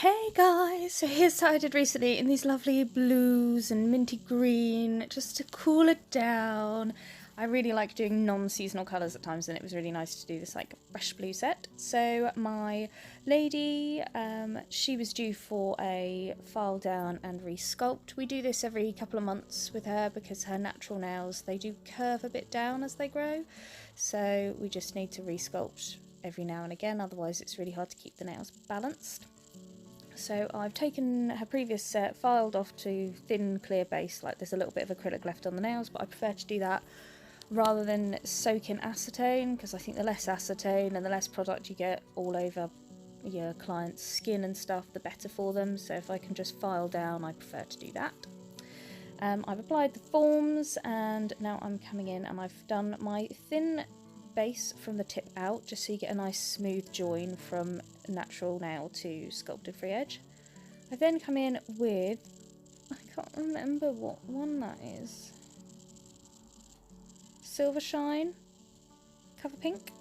Hey guys, so here's what I did recently in these lovely blues and minty green, just to cool it down. I really like doing non-seasonal colours at times, and it was really nice to do this like fresh blue set. So my lady, she was due for a file down and resculpt. We do this every couple of months with her because her natural nails, they do curve a bit down as they grow. So we just need to resculpt every now and again, otherwise it's really hard to keep the nails balanced. So I've taken her previous set, filed off to thin clear base, like there's a little bit of acrylic left on the nails, but I prefer to do that rather than soak in acetone, because I think the less acetone and the less product you get all over your client's skin and stuff, the better for them. So if I can just file down, I prefer to do that. I've applied the forms, and now I'm coming in and I've done my thin base from the tip out, just so you get a nice smooth join from natural nail to sculpted free edge. I then come in with, I can't remember what one that is, Silver Shine Cover Pink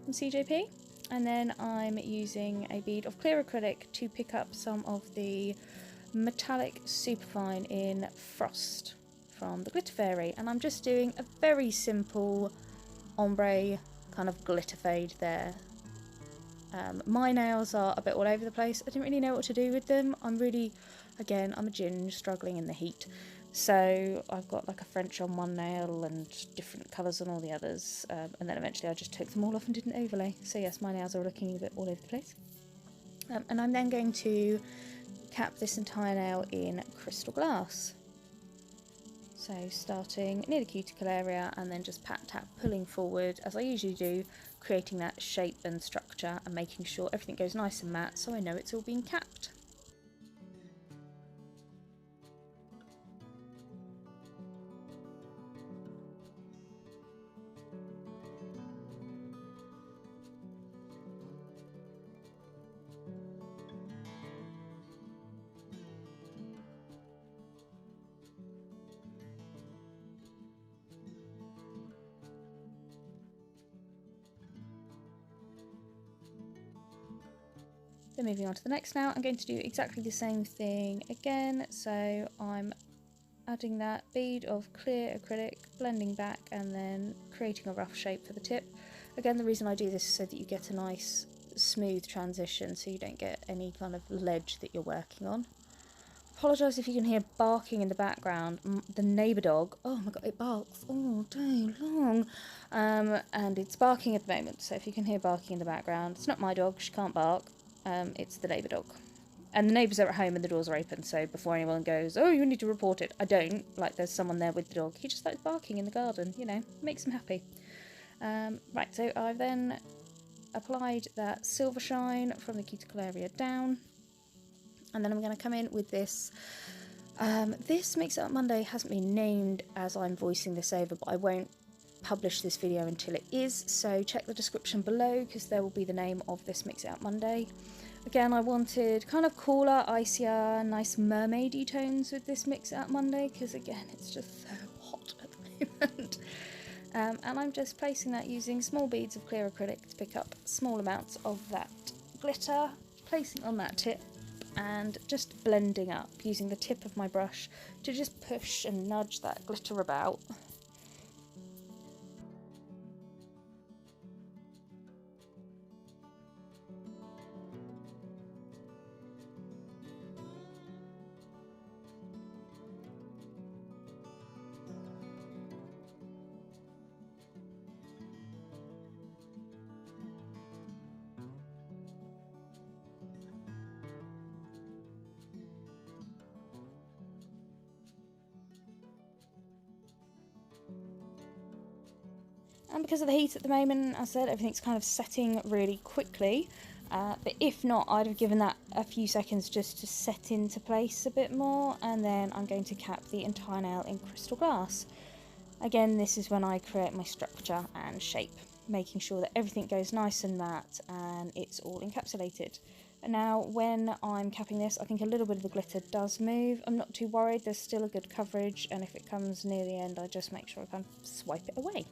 from CJP, and then I'm using a bead of clear acrylic to pick up some of the metallic Superfine in Frost from the Glitter Fairy, and I'm just doing a very simple ombre kind of glitter fade there. My nails are a bit all over the place. I didn't really know what to do with them. I'm a ginge struggling in the heat, so I've got like a French on one nail and different colours on all the others, and then eventually I just took them all off and did an overlay. So yes, my nails are looking a bit all over the place, and I'm then going to cap this entire nail in crystal glass. So starting near the cuticle area and then just pat tap pulling forward as I usually do, creating that shape and structure and making sure everything goes nice and matte so I know it's all been capped. Then moving on to the next now, I'm going to do exactly the same thing again. So I'm adding that bead of clear acrylic, blending back and then creating a rough shape for the tip. Again, the reason I do this is so that you get a nice smooth transition, so you don't get any kind of ledge that you're working on. Apologise if you can hear barking in the background. The neighbour dog, oh my god, it barks all day long, and it's barking at the moment, so if you can hear barking in the background, it's not my dog, she can't bark. It's the neighbour dog. And the neighbours are at home and the doors are open, so before anyone goes, oh, you need to report it, I don't. Like, there's someone there with the dog. He just starts barking in the garden, you know, makes him happy. Right, so I've then applied that Silver Shine from the cuticle area down. And then I'm going to come in with this. This Mix It Up Monday hasn't been named as I'm voicing this over, but I won't publish this video until it is, so check the description below because there will be the name of this Mix It Up Monday. Again, I wanted kind of cooler, icier, nice mermaidy tones with this Mix It Up Monday because again it's just so hot at the moment. And I'm just placing that using small beads of clear acrylic to pick up small amounts of that glitter, placing on that tip and just blending up using the tip of my brush to just push and nudge that glitter about. And because of the heat at the moment, as I said, everything's kind of setting really quickly. But if not, I'd have given that a few seconds just to set into place a bit more. And then I'm going to cap the entire nail in crystal glass. Again, this is when I create my structure and shape, making sure that everything goes nice and matte and it's all encapsulated. And now when I'm capping this, I think a little bit of the glitter does move. I'm not too worried, there's still a good coverage. And if it comes near the end, I just make sure I kind of swipe it away.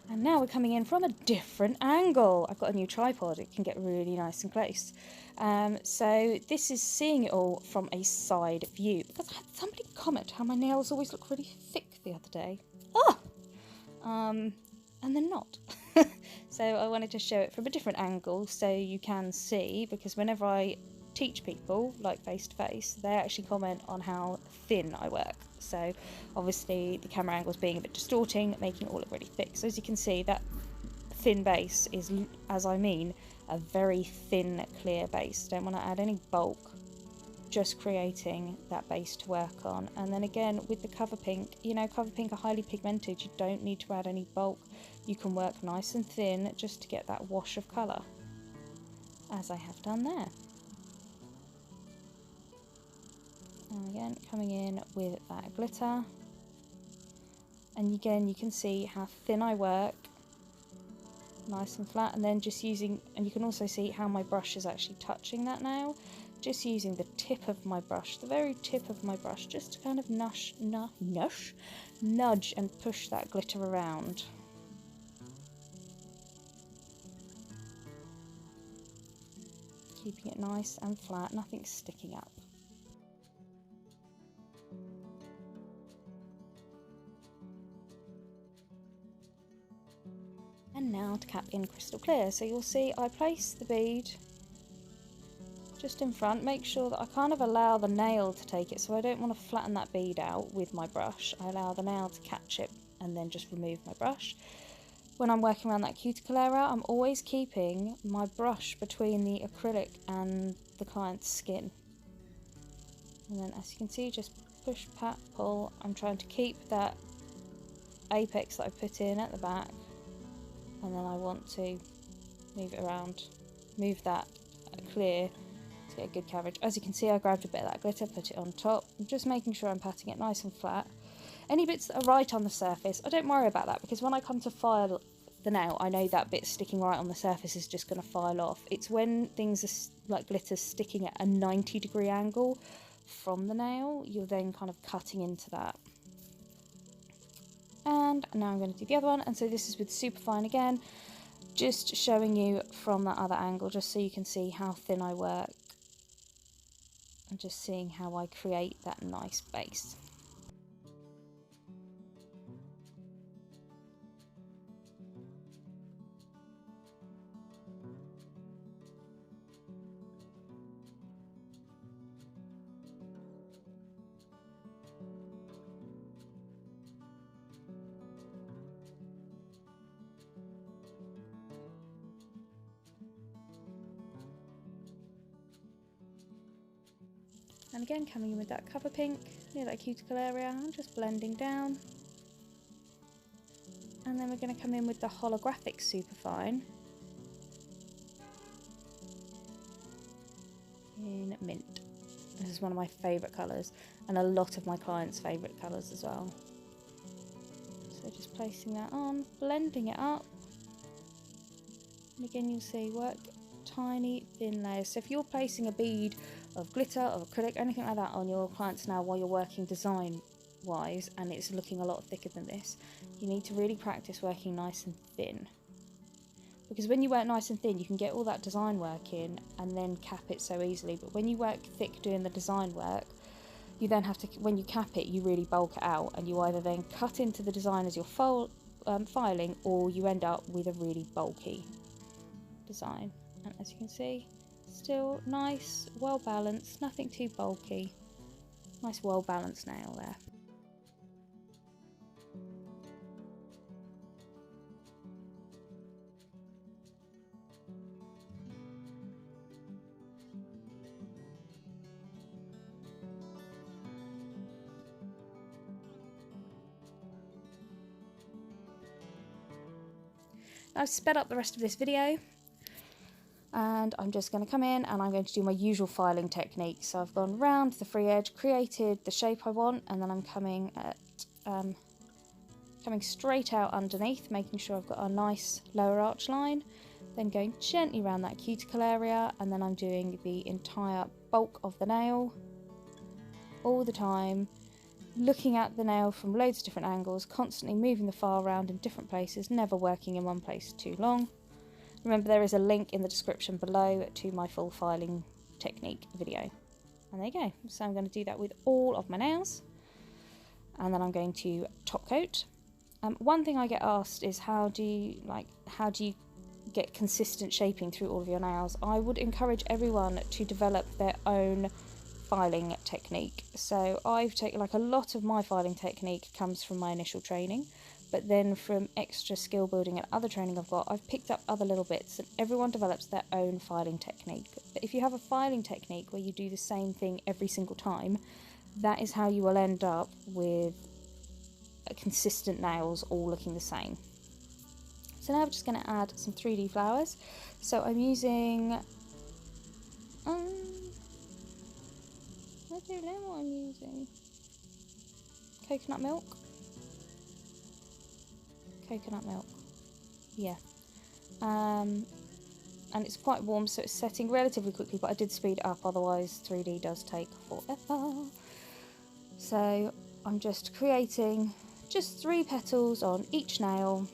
And now we're coming in from a different angle. I've got a new tripod, it can get really nice and close. So this is seeing it all from a side view, because I had somebody comment how my nails always look really thick the other day. Oh! And they're not. So I wanted to show it from a different angle so you can see, because whenever I teach people, like face to face, they actually comment on how thin I work. So obviously the camera angles being a bit distorting, making it all look really thick. So as you can see, that thin base is, as I mean, a very thin, clear base. Don't want to add any bulk, just creating that base to work on. And then again, with the cover pink, you know, cover pink are highly pigmented. You don't need to add any bulk. You can work nice and thin just to get that wash of colour, as I have done there. And again, coming in with that glitter. And again, you can see how thin I work, nice and flat, and then just using, and you can also see how my brush is actually touching that nail, just using the tip of my brush, the very tip of my brush, just to kind of nudge and push that glitter around. Keeping it nice and flat, nothing sticking up. And now to cap in crystal clear. So you'll see I place the bead just in front, make sure that I kind of allow the nail to take it, so I don't want to flatten that bead out with my brush. I allow the nail to catch it and then just remove my brush. When I'm working around that cuticle area, I'm always keeping my brush between the acrylic and the client's skin. And then as you can see, just push, pat, pull. I'm trying to keep that apex that I put in at the back, and then I want to move it around, move that clear to get a good coverage. As you can see, I grabbed a bit of that glitter, put it on top. I'm just making sure I'm patting it nice and flat. Any bits that are right on the surface, I don't worry about that, because when I come to file the nail, I know that bit sticking right on the surface is just going to file off. It's when things are like glitter sticking at a 90-degree angle from the nail, you're then kind of cutting into that. And now I'm going to do the other one, and so this is with Superfine again, just showing you from that other angle, just so you can see how thin I work, and just seeing how I create that nice base. And again, coming in with that cover pink near that cuticle area, I'm just blending down. And then we're going to come in with the Holographic Superfine in mint. This is one of my favourite colours, and a lot of my clients' favourite colours as well. So just placing that on, blending it up. And again, you'll see work tiny thin layers. So if you're placing a bead of glitter or acrylic, anything like that on your clients now while you're working design wise, and it's looking a lot thicker than this, you need to really practice working nice and thin, because when you work nice and thin you can get all that design work in and then cap it so easily. But when you work thick doing the design work, you then have to, when you cap it, you really bulk it out, and you either then cut into the design as you're filing, or you end up with a really bulky design. And as you can see, still nice, well balanced, nothing too bulky. Nice well balanced nail there. I've sped up the rest of this video, and I'm just going to come in and I'm going to do my usual filing technique. So I've gone round the free edge, created the shape I want, and then I'm coming straight out underneath, making sure I've got a nice lower arch line, then going gently around that cuticle area, and then I'm doing the entire bulk of the nail all the time, looking at the nail from loads of different angles, constantly moving the file around in different places, never working in one place too long. Remember, there is a link in the description below to my full filing technique video. And there you go. So I'm going to do that with all of my nails. And then I'm going to top coat. One thing I get asked is how do you get consistent shaping through all of your nails? I would encourage everyone to develop their own filing technique. So I've taken, like, a lot of my filing technique comes from my initial training, but then from extra skill building and other training I've got, I've picked up other little bits, and everyone develops their own filing technique. But if you have a filing technique where you do the same thing every single time, that is how you will end up with consistent nails all looking the same. So now I'm just going to add some 3D flowers. So I'm using I don't know what I'm using. Coconut milk. Yeah. And it's quite warm, so it's setting relatively quickly, but I did speed it up, otherwise 3D does take forever. So I'm just creating just 3 petals on each nail,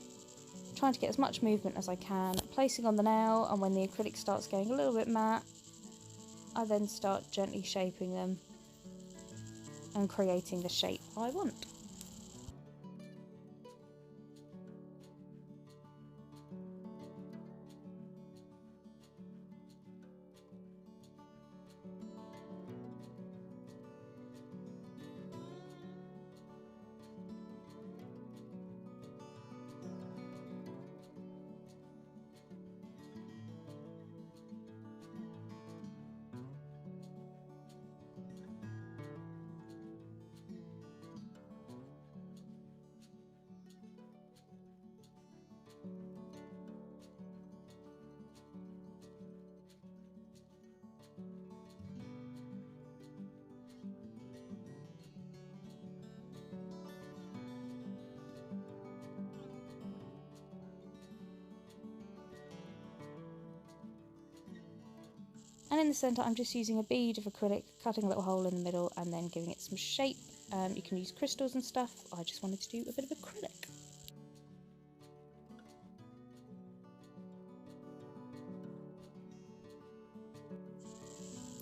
trying to get as much movement as I can, placing on the nail, and when the acrylic starts going a little bit matte, I then start gently shaping them and creating the shape I want. And in the centre I'm just using a bead of acrylic, cutting a little hole in the middle and then giving it some shape. You can use crystals and stuff. I just wanted to do a bit of acrylic.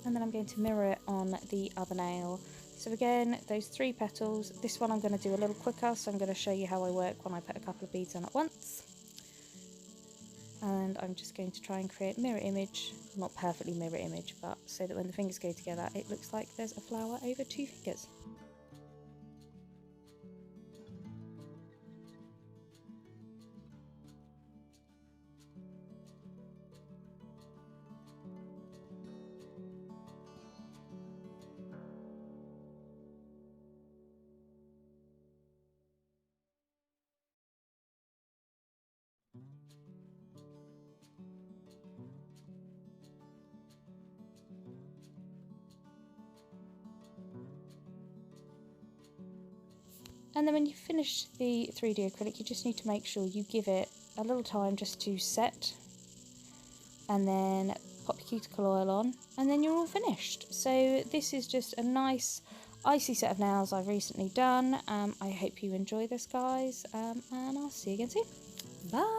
And then I'm going to mirror it on the other nail. So again, those 3 petals. This one I'm going to do a little quicker, so I'm going to show you how I work when I put a couple of beads on at once. And I'm just going to try and create mirror image, not perfectly mirror image, but so that when the fingers go together it looks like there's a flower over 2 fingers. And then when you finish the 3D acrylic, you just need to make sure you give it a little time just to set, and then pop your cuticle oil on, and then you're all finished. So this is just a nice icy set of nails I've recently done. I hope you enjoy this, guys, and I'll see you again soon. Bye!